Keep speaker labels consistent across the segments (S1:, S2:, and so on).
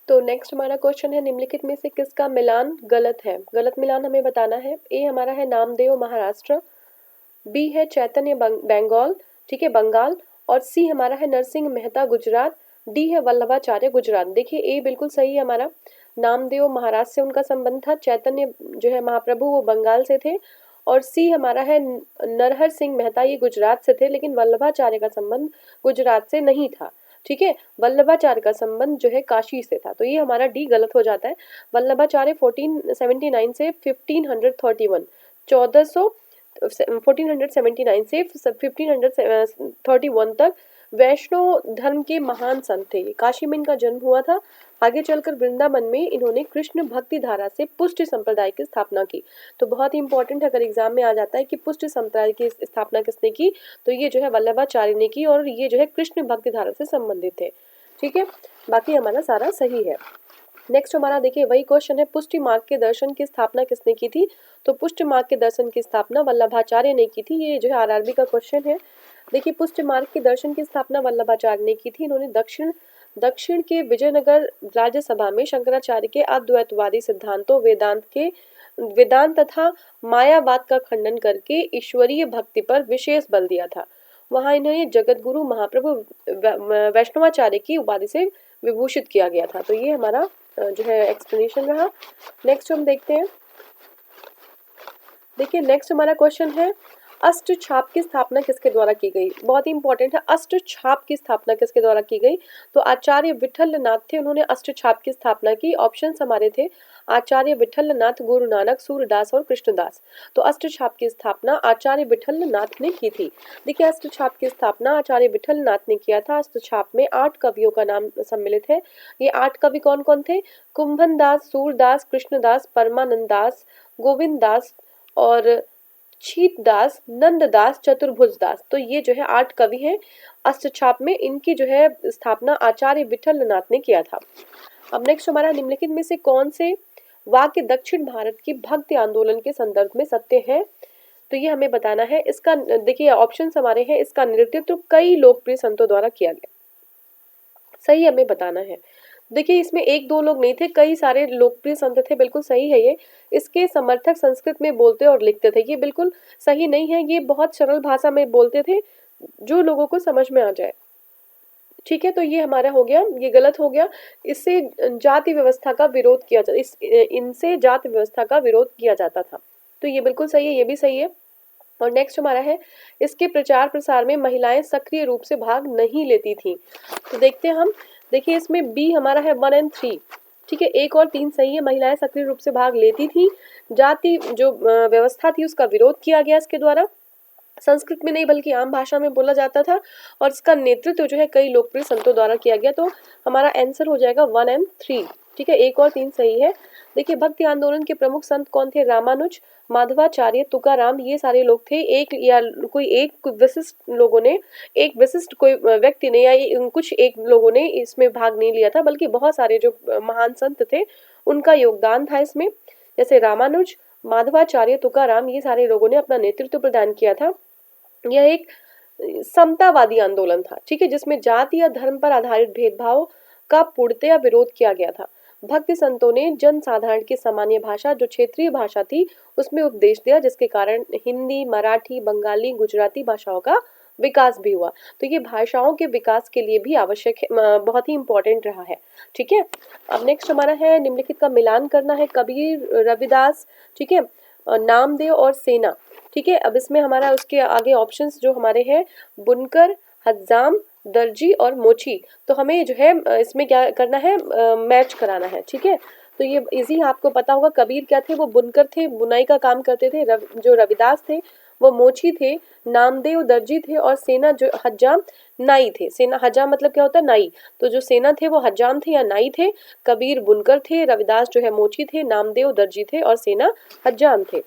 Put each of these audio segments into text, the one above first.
S1: तो नेक्स्ट हमारा क्वेश्चन है, निम्नलिखित में से किसका मिलान गलत है? गलत मिलान हमें बताना है। ए हमारा है नामदेव महाराष्ट्र, बी है चैतन्य बंगाल, ठीक है बंगाल, और सी हमारा है नरसिंह मेहता गुजरात, डी है वल्लभाचार्य गुजरात। देखिए ए बिल्कुल सही है हमारा, नामदेव महाराष्ट्र से उनका संबंध था, चैतन्य जो है महाप्रभु वो बंगाल से थे, और सी हमारा है नरहर सिंह मेहता ये गुजरात से थे, लेकिन वल्लभाचार्य का संबंध गुजरात से नहीं था। ठीक है, वल्लभाचार्य का संबंध जो है काशी से था, तो ये हमारा डी गलत हो जाता है। वल्लभाचार्य 1479 से 1531 1400 1479 से 1531 तक वैष्णव धर्म के महान संत थे। काशी में इनका जन्म हुआ था। आगे चलकर वृंदावन में इन्होंने कृष्ण भक्ति धारा से पुष्टि संप्रदाय की स्थापना की। तो बहुत ही इंपॉर्टेंट अगर एग्जाम में आ जाता है कि पुष्टि संप्रदाय की स्थापना किसने की, तो ये जो है वल्लभाचार्य ने की, और ये जो है कृष्ण भक्ति धारा से संबंधित थे। ठीक है, बाकी हमारा सारा सही है। नेक्स्ट हमारा देखिए वही क्वेश्चन है, पुष्टि मार्ग के दर्शन की स्थापना किसने की थी? तो पुष्टि मार्ग के दर्शन की स्थापना वल्लभाचार्य ने की थी। ये जो है आरआरबी का क्वेश्चन है। देखिए पुष्टि मार्ग के दर्शन की स्थापना वल्लभाचार्य ने की थी। इन्होंने दक्षिण के विजयनगर राज्यसभा में शंकराचार्य के अद्वैतवादी सिद्धांतों वेदांत तथा मायावाद का खंडन करके ईश्वरीय भक्ति पर विशेष बल दिया था। वहां इन्हें जगत गुरु महाप्रभु वैष्णवाचार्य की उपाधि से विभूषित किया गया था। तो ये हमारा जो है एक्सप्लेनेशन रहा। नेक्स्ट हम देखते हैं, देखिए नेक्स्ट हमारा क्वेश्चन है, अष्ट छाप की स्थापना किसके द्वारा की गई? बहुत ही इंपॉर्टेंट है, अष्ट छाप की स्थापना किसके द्वारा की गई? तो आचार्य विठल नाथ थे, उन्होंने अष्ट छाप की स्थापना की। ऑप्शंस हमारे थे आचार्य विठल नाथ, गुरु नानक, सूरदास और कृष्णदास। तो अष्ट छाप की स्थापना आचार्य विठल नाथ ने की थी। देखिए अष्ट छाप की स्थापना आचार्य विठल नाथ ने किया था। अष्ट छाप में 8 कवियों का नाम सम्मिलित है। ये 8 कवि कौन कौन थे? कुंभन दास, सूरदास, कृष्णदास, परमानंद दास, गोविंद दास और छीतदास, नंददास, चतुर्भुज दास। तो ये जो है 8 कवि हैं अष्टछाप में, इनकी जो है स्थापना आचार्य विठल नाथ ने किया था। अब नेक्स्ट हमारा, निम्नलिखित में से कौन से वाक्य दक्षिण भारत की भक्ति आंदोलन के संदर्भ में सत्य है? तो ये हमें बताना है। इसका देखिए ऑप्शंस हमारे हैं, इसका नेतृत्व कई लोकप्रिय संतों द्वारा किया गया, सही हमें बताना है। देखिए इसमें एक दो लोग नहीं थे, कई सारे लोकप्रिय संत थे, बिल्कुल सही है ये। इसके समर्थक संस्कृत में बोलते और लिखते थे, ये बिल्कुल सही नहीं है। ये बहुत सरल भाषा में बोलते थे जो लोगों को समझ में आ जाए। ठीक है, तो ये हमारा हो गया, ये गलत हो गया। इससे जाति व्यवस्था का विरोध किया जाता, इनसे जाति व्यवस्था का विरोध किया जाता था। तो ये बिल्कुल सही है, ये भी सही है। और नेक्स्ट हमारा है, इसके प्रचार प्रसार में महिलाएं सक्रिय रूप से भाग नहीं लेती थी। तो देखते हैं हम, देखिए इसमें बी हमारा है 1 और 3। ठीक है, 1 और 3 सही है, महिलाएं सक्रिय रूप से भाग लेती थी। जाति जो व्यवस्था थी उसका विरोध किया गया इसके द्वारा, संस्कृत में नहीं बल्कि आम भाषा में बोला जाता था, और इसका नेतृत्व जो है कई लोकप्रिय संतों द्वारा किया गया। तो हमारा आंसर हो जाएगा 1 और 3। ठीक है, 1 और 3 सही है। देखिए भक्ति आंदोलन के प्रमुख संत कौन थे? रामानुज, माधवाचार्य, तुकाराम, ये सारे लोग थे। एक या कोई एक विशिष्ट लोगों ने, एक विशिष्ट कोई व्यक्ति ने या कुछ एक लोगों ने इसमें भाग नहीं लिया था, बल्कि बहुत सारे जो महान संत थे उनका योगदान था इसमें। जैसे रामानुज, माधवाचार्य, तुकाराम, ये सारे लोगों ने अपना नेतृत्व प्रदान किया था। यह एक समतावादी आंदोलन था, ठीक है, जिसमें जाति या धर्म पर आधारित भेदभाव का पूर्णतया विरोध किया गया था। भक्ति संतों ने जन साधारण की सामान्य भाषा जो क्षेत्रीय भाषा थी उसमें उपदेश दिया, जिसके कारण हिंदी, मराठी, बंगाली, गुजराती भाषाओं का विकास भी हुआ। तो ये भाषाओं के विकास के लिए भी आवश्यक है, बहुत ही इंपॉर्टेंट रहा है। ठीक है, अब नेक्स्ट हमारा है, निम्नलिखित का मिलान करना है, कबीर, रविदास, ठीक है, नामदेव और सेना। ठीक है, अब इसमें हमारा उसके आगे ऑप्शंस जो हमारे हैं, बुनकर, हज्जाम, दर्जी और मोची। तो हमें जो है इसमें क्या करना है, मैच कराना है। ठीक है, तो ये इजी आपको पता होगा। कबीर क्या थे? वो बुनकर थे, बुनाई का काम करते थे। जो रविदास थे वो मोची थे, नामदेव दर्जी थे, और सेना जो हज्जाम नाई थे। सेना हज्जाम मतलब क्या होता है? नाई। तो जो सेना थे वो हज्जाम थे या नाई थे, कबीर बुनकर थे, रविदास जो है मोची थे, नामदेव दर्जी थे और सेना हज्जाम थे।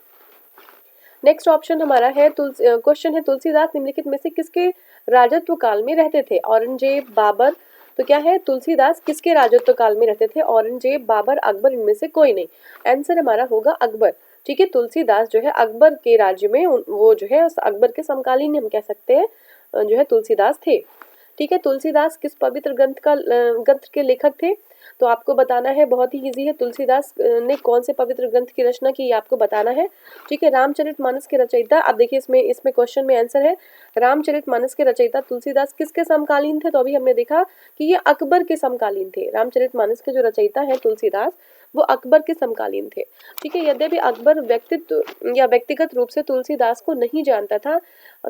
S1: नेक्स्ट ऑप्शन हमारा है, क्वेश्चन है, तुलसीदास निम्नलिखित में से किसके राजत्व काल में रहते थे? औरंगजेब, बाबर। तो क्या है, तुलसीदास किसके राजत्व काल में रहते थे? औरंगजेब, बाबर, अकबर, इनमें से कोई नहीं। आंसर हमारा होगा अकबर। ठीक है, तुलसीदास जो है अकबर के राज्य में वो जो है अकबर के समकालीन हम कह सकते हैं जो है तुलसीदास थे। ठीक है, तुलसीदास किस पवित्र ग्रंथ के लेखक थे? तो आपको बताना है, बहुत ही इजी है। तुलसीदास ने कौन से पवित्र ग्रंथ की रचना की, ये आपको बताना है। ठीक है, रामचरितमानस के रचयिता, अब देखिए इसमें क्वेश्चन में आंसर है, रामचरितमानस के रचयिता तुलसीदास किसके समकालीन थे? तो अभी हमने देखा कि ये अकबर के समकालीन थे। रामचरितमानस के जो रचयिता है तुलसीदास, वो अकबर के समकालीन थे। ठीक है, यद्यपि अकबर व्यक्तिगत रूप से तुलसीदास को नहीं जानता था,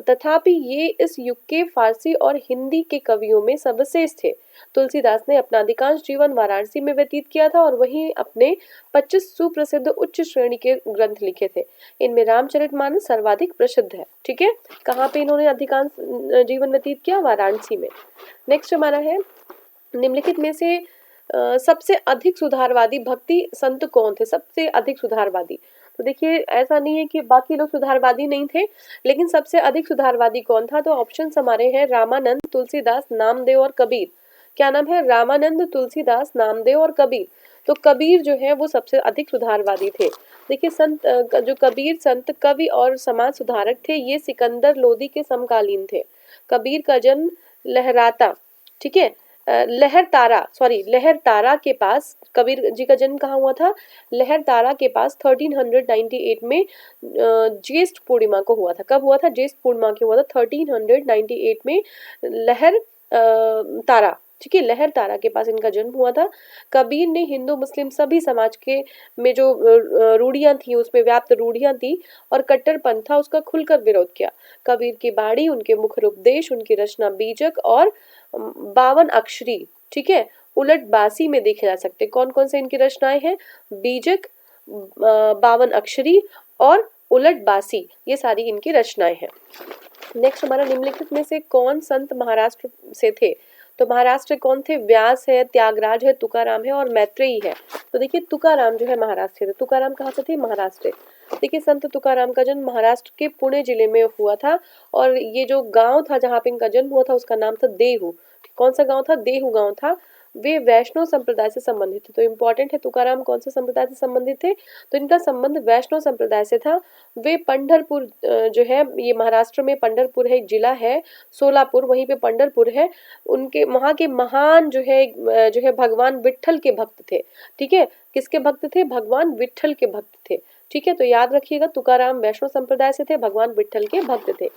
S1: तथापि ये इस युग के फारसी और हिंदी के कवियों में सर्वश्रेष्ठ थे। तुलसीदास ने अपना अधिकांश जीवन वाराणसी में व्यतीत किया था और वहीं अपने 25 सुप्रसिद्ध उच्च श्रेणी के ग्रंथ लिखे थे। इनमें रामचरितमानस सर्वाधिक प्रसिद्ध है। ठीक है, कहाँ पे इन्होंने अधिकांश जीवन व्यतीत किया? वाराणसी में। नेक्स्ट हमारा है, निम्नलिखित में से सबसे अधिक सुधारवादी भक्ति संत कौन थे? सबसे अधिक सुधारवादी, तो देखिए ऐसा नहीं है कि बाकी लोग सुधारवादी नहीं थे, लेकिन सबसे अधिक सुधारवादी कौन था? तो ऑप्शन हमारे हैं रामानंद, तुलसीदास, नामदेव और कबीर। क्या नाम है? रामानंद, तुलसीदास, नामदेव और कबीर। तो कबीर जो है वो सबसे अधिक सुधारवादी थे। देखिए जो कबीर संत, कवि और समाज सुधारक थे, ये सिकंदर लोदी के समकालीन थे। कबीर का जन्म लहराता, ठीक है, लहर तारा के पास, कबीर जी का जन्म कहाँ हुआ था? लहर तारा के पास 1398 में ज्येष्ठ पूर्णिमा को हुआ था। कब हुआ था? ज्येष्ठ पूर्णिमा के हुआ था 1398 में लहर तारा, ठीक है, लहर तारा के पास इनका जन्म हुआ था। कबीर ने हिंदू मुस्लिम सभी समाज के में जो रूढ़ियां थी, उसमें व्याप्त रूढ़ियां थी और कट्टरपंथ था, उसका खुलकर विरोध किया। कबीर की बाणी, उनके मुख्य उपदेश, उनकी रचना बीजक और 52 अक्षरी, ठीक है, उलट बासी में देखे जा सकते। कौन कौन से इनकी रचनाएं हैं? बीजक, 52 अक्षरी और उलट बासी, ये सारी इनकी रचनाएं हैं। नेक्स्ट हमारा, निम्नलिखित में से कौन संत महाराष्ट्र से थे? तो महाराष्ट्र कौन थे? व्यास है, त्यागराज है, तुकाराम है और मैत्रेयी है। तो देखिए तुकाराम जो है महाराष्ट्र से, तुकाराम कहाँ से थे? महाराष्ट्र से। देखिए संत तुकाराम का जन्म महाराष्ट्र के पुणे जिले में हुआ था और ये जो गांव था जहाँ पे इनका जन्म हुआ था उसका नाम था देहू। कौन सा गांव था? देहू गांव था। वे वैष्णव संप्रदाय से संबंधित थे। तो इम्पोर्टेंट है, तुकाराम कौन से संप्रदाय से संबंधित थे? तो इनका संबंध वैष्णव संप्रदाय से था। वे पंढरपुर जो है, ये महाराष्ट्र में पंढरपुर है, एक जिला है, सोलापुर, वहीं पे पंढरपुर है, उनके वहाँ के महान जो है भगवान विट्ठल के भक्त थे। ठीक है, किसके भक्त थे? भगवान विट्ठल के भक्त थे। ठीक है, तो याद रखिएगा, तुकाराम वैष्णव संप्रदाय से थे, भगवान विट्ठल के भक्त थे।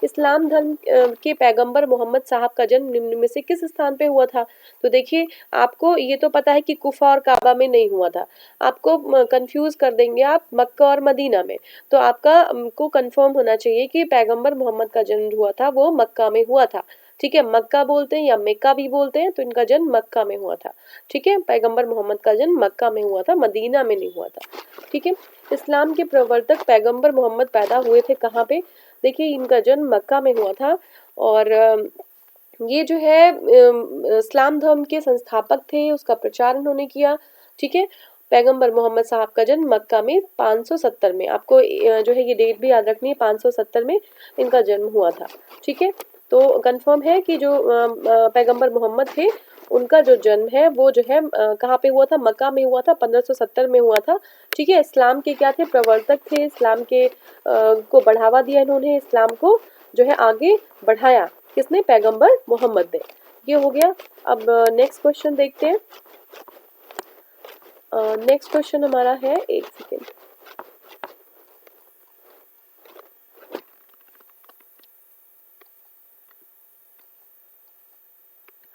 S1: इस्लाम धर्म के पैगंबर मोहम्मद साहब का जन्म निम्न में से किस स्थान पे हुआ था? तो देखिए आपको ये तो पता है कि कुफा और काबा में नहीं हुआ था, आपको कंफ्यूज कर देंगे आप मक्का और मदीना में। तो आपका को कंफर्म होना चाहिए कि पैगंबर मोहम्मद का जन्म हुआ था वो मक्का में हुआ था। ठीक है, मक्का बोलते हैं या मेक्का भी बोलते हैं, तो इनका जन्म मक्का में हुआ था। ठीक है, पैगंबर मोहम्मद का जन्म मक्का में हुआ था, मदीना में नहीं हुआ था। ठीक है, इस्लाम के प्रवर्तक पैगंबर मोहम्मद पैदा हुए थे कहाँ पे? देखिए इनका जन्म मक्का में हुआ था और ये जो है इस्लाम धर्म के संस्थापक थे, उसका प्रचार उन्होंने किया। ठीक है, पैगंबर मोहम्मद साहब का जन्म मक्का में 570 में, आपको जो है ये डेट भी याद रखनी है, 570 में इनका जन्म हुआ था। ठीक है, तो कंफर्म है कि जो पैगंबर मोहम्मद थे उनका जो जन्म है वो जो है कहाँ पे हुआ था? मक्का में हुआ था, 1570 में हुआ था। ठीक है, इस्लाम के क्या थे? प्रवर्तक थे, इस्लाम के को बढ़ावा दिया इन्होंने, इस्लाम को जो है आगे बढ़ाया। किसने? पैगंबर मोहम्मद ने। ये हो गया। अब नेक्स्ट क्वेश्चन देखते हैं। नेक्स्ट क्वेश्चन हमारा है, एक सेकेंड,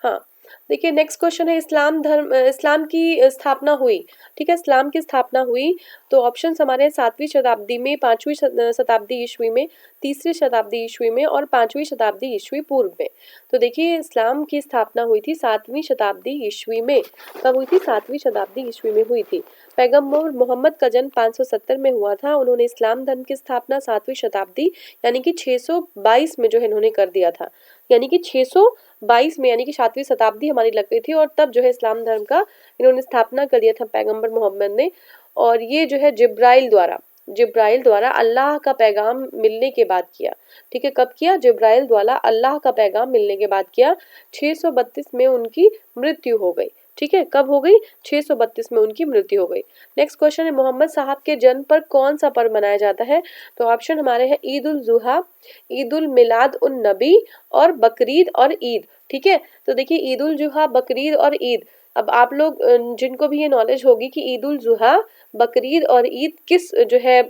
S1: हाँ देखिए नेक्स्ट क्वेश्चन है, इस्लाम की स्थापना हुई। ठीक है, इस्लाम की स्थापना हुई, तो ऑप्शन हमारे 7वीं शताब्दी में, 5वीं शताब्दी ईस्वी में, 3री शताब्दी ईस्वी में और 5वीं शताब्दी ईस्वी पूर्व में। तो देखिए इस्लाम की स्थापना हुई थी 7वीं शताब्दी ईस्वी में। कब हुई थी? 7वीं शताब्दी ईस्वी में हुई थी। पैगंबर मोहम्मद का जन्म 570 में हुआ था। उन्होंने इस्लाम धर्म की स्थापना 7वीं शताब्दी यानी कि 622 में जो है इन्होंने कर दिया था, यानी कि 622 में, यानी कि 7वीं शताब्दी हमारी लग गई थी और तब जो है इस्लाम धर्म का इन्होंने स्थापना कर दिया था पैगंबर मोहम्मद ने। और ये जो है जिब्राइल द्वारा अल्लाह का पैगाम मिलने के बाद किया। ठीक है, कब किया? जिब्राइल द्वारा अल्लाह का पैगाम मिलने के बाद किया। 632 में उनकी मृत्यु हो गई। ठीक है, कब हो गई? 632 में उनकी मृत्यु हो गई। नेक्स्ट क्वेश्चन है, मोहम्मद साहब के जन्म पर कौन सा पर्व मनाया जाता है? तो ऑप्शन हमारे हैं ईद उल जुहा, ईद उल मिलाद उन नबी और बकरीद और ईद। ठीक है, तो देखिए ईद उल जुहा, बकरीद और ईद, अब आप लोग जिनको भी ये नॉलेज होगी कि ईद उल जुहा, बकरीद और ईद किस जो है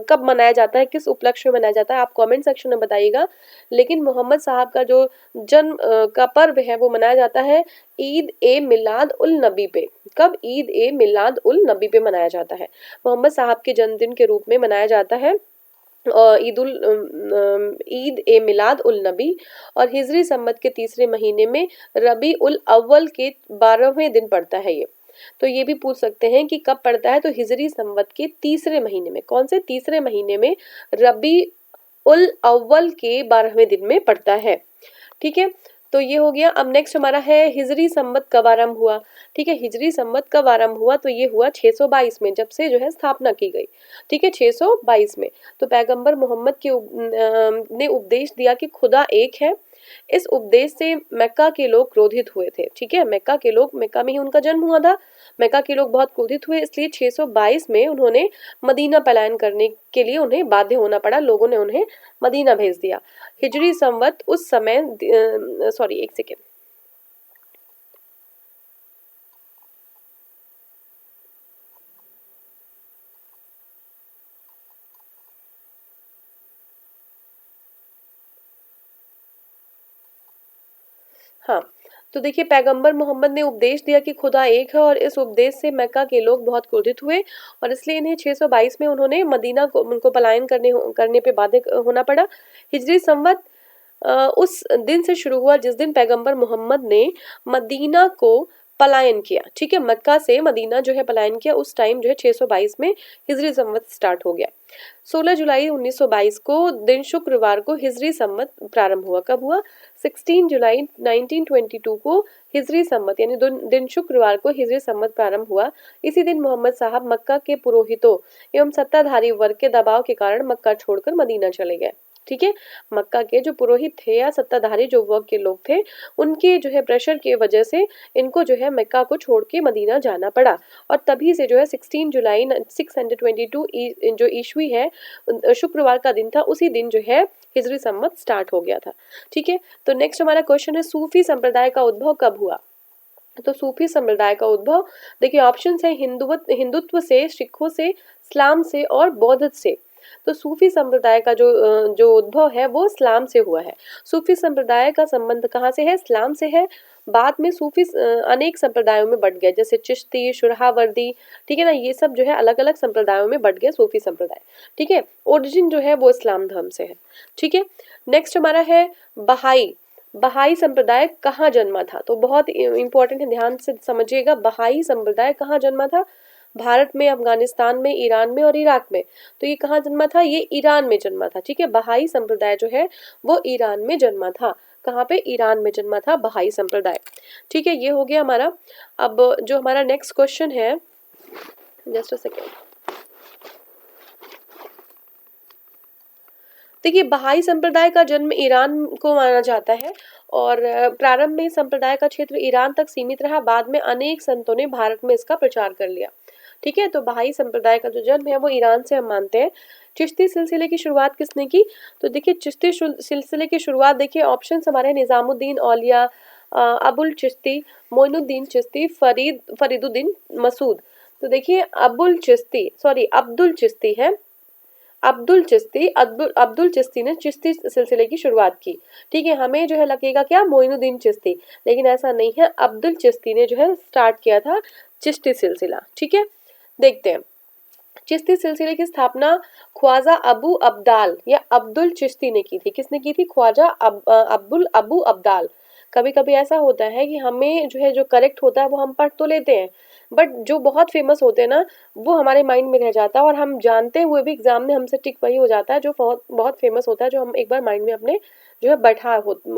S1: कब मनाया जाता है, किस उपलक्ष्य में मनाया जाता है, आप कमेंट सेक्शन में बताइएगा। लेकिन मोहम्मद साहब का जो जन्म का पर्व है वो मनाया जाता है ईद ए मिलाद उल नबी पे। कब? ईद ए मिलाद उल नबी पे मनाया जाता है। मोहम्मद साहब के जन्मदिन के रूप में मनाया जाता है ईद ए मिलाद उल नबी, और हिजरी संवत के तीसरे महीने में रबी उल अव्वल के 12वें दिन पड़ता है ये। तो ये भी पूछ सकते हैं कि कब पड़ता है, तो हिजरी संवत के तीसरे महीने में। कौन से? तीसरे महीने में रबी उल अव्वल के 12वें दिन में पड़ता है। ठीक है, तो ये हो गया। अब नेक्स्ट हमारा है हिजरी संवत कब आरंभ हुआ? ठीक है, हिजरी संवत कब आरंभ हुआ? तो ये हुआ 622 में, जब से जो है स्थापना की गई। ठीक है, 622 में। तो पैगंबर मोहम्मद के ने उपदेश दिया कि खुदा एक है। इस उपदेश से मक्का के लोग क्रोधित हुए थे। ठीक है, मक्का के लोग, मक्का में ही उनका जन्म हुआ था, मक्का के लोग बहुत क्रोधित हुए, इसलिए 622 में उन्होंने मदीना पलायन करने के लिए उन्हें बाध्य होना पड़ा, लोगों ने उन्हें मदीना भेज दिया। हिजरी संवत उस समय सॉरी एक सेकेंड, हाँ, तो देखिए पैगंबर मोहम्मद ने उपदेश दिया कि खुदा एक है, और इस उपदेश से मक्का के लोग बहुत क्रोधित हुए, और इसलिए इन्हें 622 में उन्होंने मदीना को उनको पलायन करने पे बाध्य होना पड़ा। हिजरी संवत उस दिन से शुरू हुआ जिस दिन पैगंबर मोहम्मद ने मदीना को पलायन किया। ठीक है, मक्का से मदीना जो है पलायन किया, उस टाइम जो है 622 में हिजरी संवत स्टार्ट हो गया। 16 जुलाई 1922 को दिन शुक्रवार को हिजरी संवत प्रारंभ हुआ। कब हुआ? 16 जुलाई 1922 को हिजरी संवत यानी दिन शुक्रवार को हिजरी संवत प्रारंभ हुआ। इसी दिन मोहम्मद साहब मक्का के पुरोहितों एवं सत्ताधारी वर्ग के दबाव के कारण मक्का छोड़कर मदीना चले गए। ठीक है, मक्का के जो पुरोहित थे या सत्ताधारी जो वर्ग के लोग थे, उनके जो है प्रेशर की वजह से इनको जो है मक्का को छोड़ के मदीना जाना पड़ा, और तभी से जो है 16 जुलाई 622 जो ईस्वी है, शुक्रवार का दिन था, उसी दिन जो है हिजरी संवत स्टार्ट हो गया था। ठीक है, तो नेक्स्ट हमारा क्वेश्चन है, सूफी संप्रदाय का उद्भव कब हुआ? तो सूफी संप्रदाय का उद्भव, देखिए ऑप्शन है हिंदुत्व से, सिखों से, इस्लाम से और बौद्ध से। तो सूफी संप्रदाय का जो उद्भव है वो इस्लाम से हुआ है। सूफी संप्रदाय का संबंध कहाँ से है? इस्लाम से है। बाद में सूफी अनेक संप्रदायों में बट गए, जैसे चिश्ती, शुरहावर्दी, ठीक है ना, ये सब जो है अलग अलग संप्रदायों में बट गए सूफी संप्रदाय। ठीक है, ओरिजिन जो है वो इस्लाम धर्म से है। ठीक है, नेक्स्ट हमारा है बहाई। बहाई संप्रदाय कहाँ जन्मा था? तो बहुत इंपॉर्टेंट है, ध्यान से समझिएगा। बहाई संप्रदाय कहाँ जन्मा था? भारत में, अफगानिस्तान में, ईरान में और इराक में। तो ये कहाँ जन्मा था? ये ईरान में जन्मा था। ठीक है, बहाई संप्रदाय जो है वो ईरान में जन्मा था। कहाँ पे? ईरान में जन्मा था बहाई संप्रदाय। ठीक है, ये हो गया हमारा। अब जो हमारा नेक्स्ट क्वेश्चन है, जस्ट अ सेकेंड, देखिए बहाई संप्रदाय का जन्म ईरान को माना जाता है, और प्रारंभ में संप्रदाय का क्षेत्र ईरान तक सीमित रहा। बाद में अनेक संतों ने भारत में इसका प्रचार कर लिया। ठीक है, तो बहाई संप्रदाय का जो जन्म है वो ईरान से हम मानते हैं। चिश्ती सिलसिले की शुरुआत किसने की? तो देखिए चिश्ती सिलसिले की शुरुआत, देखिए ऑप्शन हमारे निजामुद्दीन औलिया, अबुल चिश्ती, मोइनुद्दीन चिश्ती, फरीदुद्दीन मसूद। तो देखिए अब्दुल चिश्ती है, अब्दुल चिश्ती ने चिश्ती सिलसिले की शुरुआत की। ठीक है, हमें जो है लगेगा क्या? मोइनुद्दीन चिश्ती, लेकिन ऐसा नहीं है, अब्दुल चिश्ती ने जो है स्टार्ट किया था चिश्ती सिलसिला। ठीक है, देखते हैं। चिश्ती सिलसिले की स्थापना ख्वाजा अबू अब्दाल या अब्दुल चिश्ती ने की थी। किसने की थी? ख्वाजा अबू अब्दाल। कभी कभी ऐसा होता है कि हमें जो है जो करेक्ट होता है वो हम पढ़ तो लेते हैं, बट जो बहुत फेमस होते हैं ना वो हमारे माइंड में रह जाता है, और हम जानते हुए भी एग्जाम में हमसे टिक वही हो जाता है जो बहुत बहुत फेमस होता है, जो हम एक बार माइंड में अपने जो है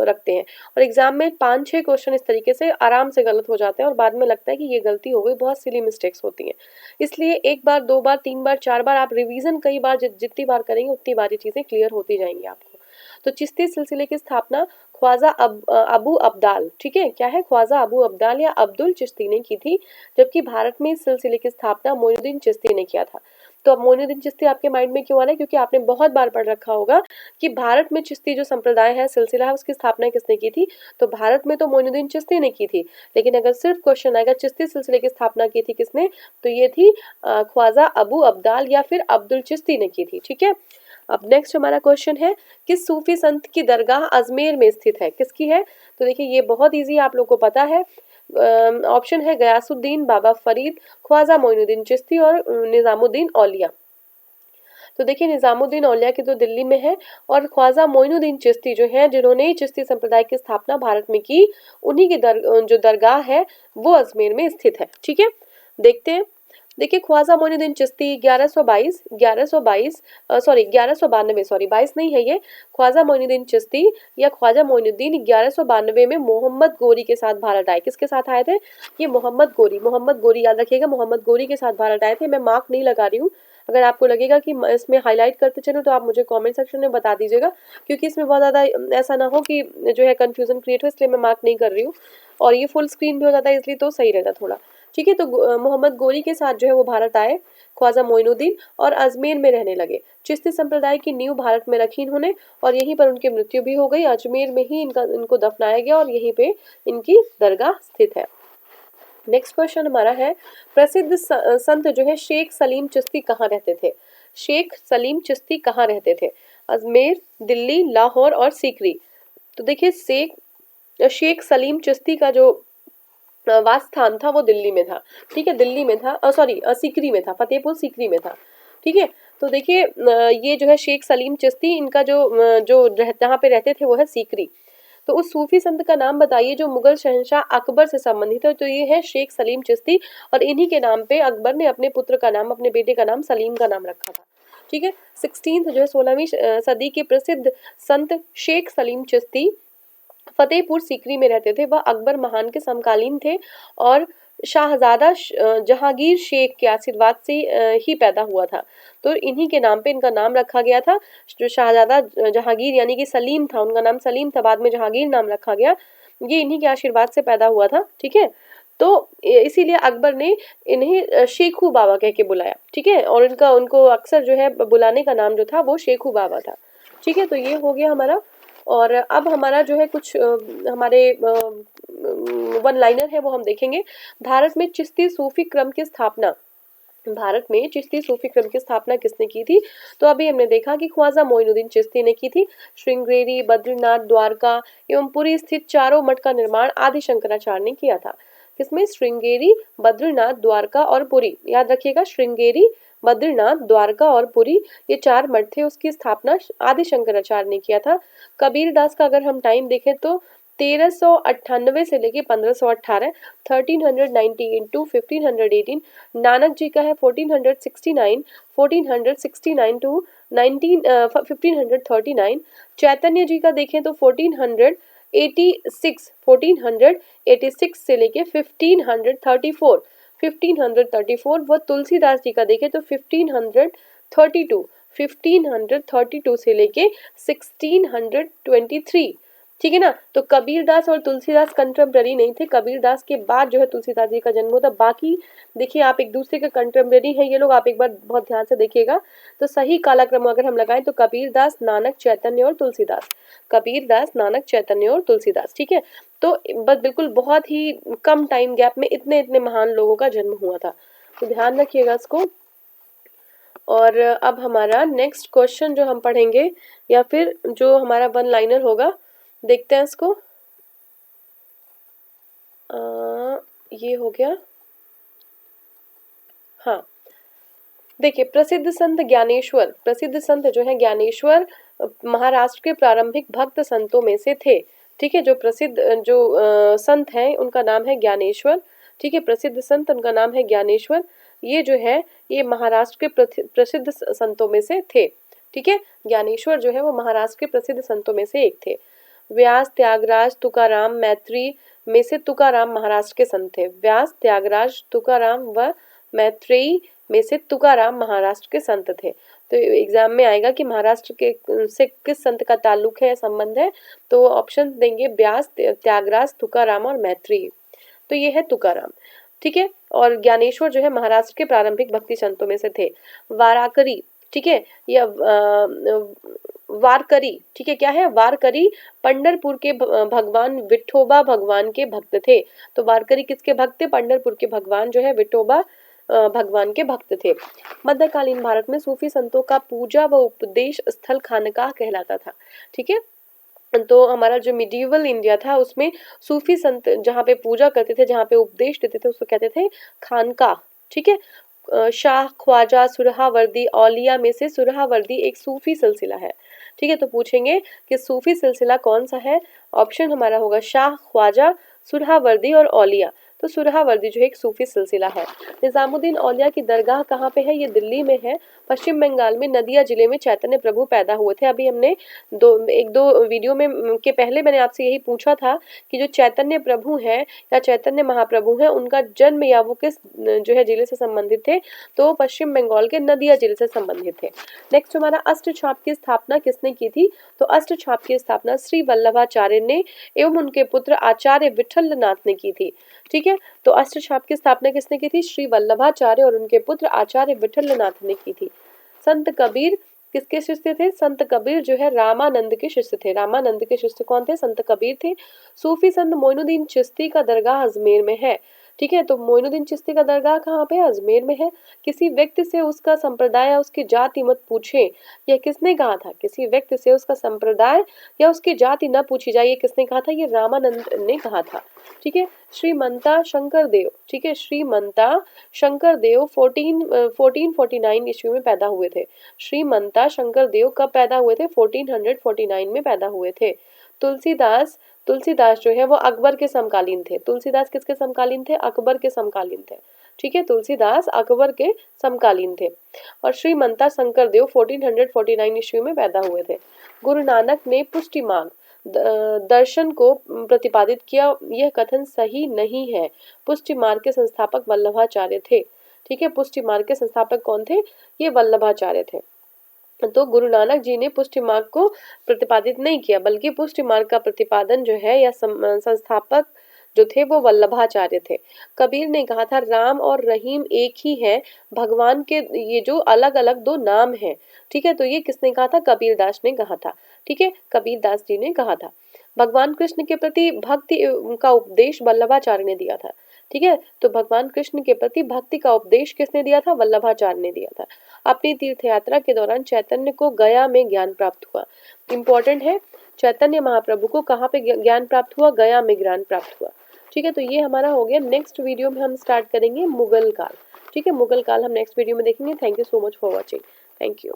S1: रखते हैं, और एग्जाम में 5-6 क्वेश्चन इस तरीके से आराम से गलत हो जाते हैं, और बाद में लगता है कि ये गलती हो गई, बहुत सिली मिस्टेक्स होती हैं। इसलिए एक बार, दो बार, तीन बार, चार बार आप रिवीजन कई बार जितनी बार करेंगे उतनी बार ये चीज़ें क्लियर होती जाएंगी आपको। तो चिश्ती सिलसिले की स्थापना ख्वाजा अबू अब्दाल, ठीक है, क्या है, ख्वाजा अबू अब्दाल या अब्दुल चिश्ती ने की थी, जबकि भारत में इस सिलसिले की स्थापना मोइनुद्दीन चिश्ती ने किया था। तो अब मोइनुद्दीन चिश्ती आपके माइंड में क्यों आ रहा है, क्योंकि आपने बहुत बार पढ़ रखा होगा कि भारत में चिश्ती जो संप्रदाय है, सिलसिला है, उसकी स्थापना किसने की थी। तो भारत में तो मोइनुद्दीन चिश्ती ने की थी, लेकिन अगर सिर्फ क्वेश्चन आएगा चिश्ती सिलसिले की स्थापना की थी किसने, तो ये थी ख्वाजा अबू अब्दाल या फिर अब्दुल चिश्ती ने की थी, ठीक है। अब नेक्स्ट हमारा क्वेश्चन है, किस सूफी संत की दरगाह अजमेर में स्थित है, किसकी है। तो देखिए ये बहुत इजी आप लोग को पता है, ऑप्शन है गयासुद्दीन, बाबा फरीद, ख्वाजा मोइनुद्दीन चिश्ती और निजामुद्दीन औलिया। तो देखिए निजामुद्दीन औलिया की तो दिल्ली में है, और ख्वाजा मोइनुद्दीन चिश्ती जो है, जिन्होंने चिश्ती संप्रदाय की स्थापना भारत में की, उन्हीं की जो दरगाह है वो अजमेर में स्थित है, ठीक है। देखते हैं, देखिए ख्वाजा मोइनुद्दीन चिश्ती 1192 सॉरी 22 नहीं है ये, ख्वाजा मोइनुद्दीन चिश्ती या ख्वाजा मोइनुद्दीन 1192 में मोहम्मद गोरी के साथ भारत आए। किसके साथ आए थे, ये मोहम्मद गोरी याद रखिएगा, मोहम्मद गोरी के साथ भारत आए थे। मैं मार्क नहीं लगा रही हूँ, अगर आपको लगेगा कि इसमें हाईलाइट करते चलो तो आप मुझे कमेंट सेक्शन में बता दीजिएगा, क्योंकि इसमें बहुत ज़्यादा ऐसा ना हो कि जो है कंफ्यूजन क्रिएट हो, इसलिए मैं मार्क नहीं कर रही हूँ, और ये फुल स्क्रीन भी हो जाता है इसलिए तो सही रहता थोड़ा, ठीक है। तो मोहम्मद गोरी के साथ जो है वो भारत आए ख्वाजा मोइनुद्दीन, और अजमेर में रहने लगे। चिश्ती संप्रदाय की नींव भारत में रखी इन्होंने, और यहीं पर उनकी मृत्यु भी हो गई। अजमेर में ही इनको दफनाया गया, और यहीं पे इनकी दरगाह स्थित है। नेक्स्ट क्वेश्चन हमारा है, प्रसिद्ध संत जो है शेख सलीम चिश्ती कहाँ रहते थे। शेख सलीम चिश्ती कहाँ रहते थे, अजमेर, दिल्ली, लाहौर और सीकरी। तो देखिए शेख सलीम चिश्ती का जो वास स्थान था वो दिल्ली में था, ठीक है, दिल्ली में था, सॉरी सीकरी में था, फतेहपुर सीकरी में था, ठीक है। तो देखिए ये जो है शेख सलीम चिश्ती, इनका जो जहाँ पे रहते थे वो है सीकरी। तो उस सूफी संत का नाम बताइए जो मुगल शहंशाह अकबर से संबंधित है। तो ये है शेख सलीम चिश्ती, और इन्हीं के नाम पे अकबर ने अपने पुत्र का नाम, अपने बेटे का नाम सलीम का नाम रखा था, ठीक है। 16th जो है 16वीं सदी के प्रसिद्ध संत शेख सलीम चिश्ती फतेहपुर सीकरी में रहते थे। वह अकबर महान के समकालीन थे, और शाहजादा जहांगीर शेख के आशीर्वाद से ही पैदा हुआ था। तो इन्हीं के नाम पे इनका नाम रखा गया था। जो शाहजादा जहांगीर यानी कि सलीम था, उनका नाम सलीम था, बाद में जहांगीर नाम रखा गया, ये इन्हीं के आशीर्वाद से पैदा हुआ था, ठीक है। तो इसीलिए अकबर ने इन्हें शेखू बाबा कह के बुलाया, ठीक है, और उनको अक्सर जो है बुलाने का नाम जो था वो शेखू बाबा था, ठीक है। तो ये हो गया हमारा, और अब हमारा जो है कुछ हमारे वन लाइनर है वो हम देखेंगे। भारत में चिश्ती सूफी क्रम की स्थापना, भारत में चिश्ती सूफी क्रम की स्थापना किसने की थी। तो अभी हमने देखा कि ख्वाजा मोइनुद्दीन चिश्ती ने की थी। श्रृंगेरी, बद्रीनाथ, द्वारका एवं पुरी स्थित चारों मठ का निर्माण आदि शंकराचार्य ने किया था। किसमें, श्रृंगेरी, बद्रीनाथ, द्वारका और पुरी, याद रखिएगा, श्रृंगेरी, बद्रीनाथ, द्वारका और पुरी, ये 4 मठ थे, उसकी स्थापना आदि शंकराचार्य ने किया था। कबीरदास का अगर हम टाइम देखें तो 1398 से लेके 1518, 1398 टू 1518। नानक जी का है 1469 टू 1539। चैतन्य जी का देखें तो 1486 से लेके 1534। व तुलसीदास जी का देखें तो 1532 से लेके 1623, ठीक है ना। तो कबीरदास और तुलसीदास कंटेम्प्ररी नहीं थे, कबीरदास के बाद जो है तुलसीदास जी का जन्म होता। बाकी देखिए आप एक दूसरे के कंटेम्प्ररी हैं ये लोग, आप एक बार बहुत ध्यान से देखिएगा। तो सही कालक्रम अगर हम लगाएं तो कबीरदास, नानक, चैतन्य और तुलसीदास, कबीरदास, नानक, चैतन्य और तुलसीदास, ठीक है। तो बस बिल्कुल बहुत ही कम टाइम गैप में इतने इतने महान लोगों का जन्म हुआ था, तो ध्यान रखिएगा इसको। और अब हमारा नेक्स्ट क्वेश्चन जो हम पढ़ेंगे, या फिर जो हमारा वन लाइनर होगा, देखते हैं इसको। ये हो गया, हाँ देखिए, प्रसिद्ध संत जो है ज्ञानेश्वर महाराष्ट्र के प्रारंभिक भक्त संतों में से थे, ठीक है। जो प्रसिद्ध संत हैं उनका नाम है ज्ञानेश्वर, ठीक है, प्रसिद्ध संत उनका नाम है ज्ञानेश्वर। ये जो है ये महाराष्ट्र के प्रसिद्ध संतों में से थे, ठीक है। ज्ञानेश्वर जो है वो महाराष्ट्र के प्रसिद्ध संतों में से एक थे। व्यास, त्यागराज, तुकाराम, मैत्री में से तुकाराम महाराष्ट्र के संत थे। व्यास, त्यागराज, तुकाराम व मैत्रेयी में से तुकाराम महाराष्ट्र के संत थे। तो एग्जाम में आएगा कि महाराष्ट्र के से किस संत का ताल्लुक है, संबंध है, तो ऑप्शन देंगे व्यास, त्यागराज, तुकाराम और मैत्री। तो ये है तुकाराम, ठीक है। और ज्ञानेश्वर जो है महाराष्ट्र के प्रारंभिक भक्ति संतों में से थे। वाराकरी, ठीक है, या वारकरी, ठीक है, क्या है वारकरी, पंढरपुर के भगवान विठोबा भगवान के भक्त थे। तो वारकरी किसके भक्त थे? पंढरपुर के भगवान जो है विठोबा भगवान के भक्त थे। मध्यकालीन भारत में सूफी संतों का पूजा व उपदेश स्थल खानकाह कहलाता था, ठीक है। तो हमारा जो मिडिवल इंडिया था उसमें सूफी संत जहाँ पे पूजा करते थे, जहाँ पे उपदेश देते थे, उसको कहते थे खानका, ठीक है। शाह ख्वाजा सुरहावर्दी औलिया में से सुरहावर्दी एक सूफी सिलसिला है, ठीक है। तो पूछेंगे कि सूफी सिलसिला कौन सा है, ऑप्शन हमारा होगा शाह ख्वाजा, सुरहावर्दी और औलिया। तो सुरहावर्दी जो है एक सूफी सिलसिला है। निजामुद्दीन औलिया की दरगाह कहाँ पे है? ये दिल्ली में है। पश्चिम बंगाल में नदिया जिले में चैतन्य प्रभु पैदा हुए थे। अभी हमने एक दो वीडियो में के पहले मैंने आपसे यही पूछा था कि जो चैतन्य प्रभु हैं या चैतन्य महाप्रभु हैं, उनका जन्म या वो किस जो है जिले से संबंधित थे? तो पश्चिम बंगाल के नदिया जिले से संबंधित थे। नेक्स्ट हमारा अष्टछाप की स्थापना किसने की थी? तो अष्टछाप की स्थापना श्री वल्लभाचार्य ने एवं उनके पुत्र आचार्य विठल नाथ ने की थी, ठीक है। तो अष्टछाप की स्थापना किसने की थी? श्री वल्लभाचार्य और उनके पुत्र आचार्य विठल नाथ ने की थी। संत कबीर किसके शिष्य थे? संत कबीर जो है रामानंद के शिष्य थे। रामानंद के शिष्य कौन थे? संत कबीर थे। सूफी संत मोइनुद्दीन चिश्ती का दरगाह अजमेर में है, ठीक है। तो मोइनुद्दीन चिश्ती का दरगाह कहाँ पे है? अजमेर में है। किसी व्यक्ति से उसका संप्रदाय या उसकी जाति मत पूछे, यह किसने कहा था? किसी व्यक्ति से उसका संप्रदाय या उसकी जाति न पूछी जाए, ये किसने कहा था? ये रामानंद ने कहा था, ठीक है। श्रीमंता शंकर देव, ठीक है, श्रीमंता शंकर देव 1449 ईस्वी में पैदा हुए थे। श्रीमंता शंकर देव कब पैदा हुए थे? 1449 में पैदा हुए थे। तुलसीदास, तुलसीदास जो है वो अकबर के समकालीन थे। तुलसीदास किसके समकालीन थे? अकबर के समकालीन थे, ठीक है। तुलसीदास अकबर के समकालीन थे। और श्रीमंता शंकर देव 1449 ईस्वी में पैदा हुए थे। गुरु नानक ने पुष्टि मार्ग दर्शन को प्रतिपादित किया, यह कथन सही नहीं है। पुष्टि मार्ग के संस्थापक वल्लभाचार्य थे, ठीक है। पुष्टि मार्ग के संस्थापक कौन थे? ये वल्लभाचार्य थे। तो गुरु नानक जी ने पुष्टि मार्ग को प्रतिपादित नहीं किया, बल्कि पुष्टि मार्ग का प्रतिपादन जो है या संस्थापक जो थे वो वल्लभाचार्य थे। कबीर ने कहा था राम और रहीम एक ही है, भगवान के ये जो अलग अलग दो नाम हैं, ठीक है। तो ये किसने कहा था? कबीरदास ने कहा था, ठीक है, कबीरदास जी ने कहा था। भगवान कृष्ण के प्रति भक्ति का उपदेश वल्लभाचार्य ने दिया था, ठीक है। तो भगवान कृष्ण के प्रति भक्ति का उपदेश किसने दिया था? वल्लभाचार्य ने दिया था। अपनी तीर्थ यात्रा के दौरान चैतन्य को गया में ज्ञान प्राप्त हुआ। इंपॉर्टेंट है, चैतन्य महाप्रभु को कहाँ पे ज्ञान प्राप्त हुआ? गया में ज्ञान प्राप्त हुआ, ठीक है। तो ये हमारा हो गया। नेक्स्ट वीडियो में हम स्टार्ट करेंगे मुगल काल, ठीक है। मुगल काल हम नेक्स्ट वीडियो में देखेंगे। Thank you so much for watching. Thank you.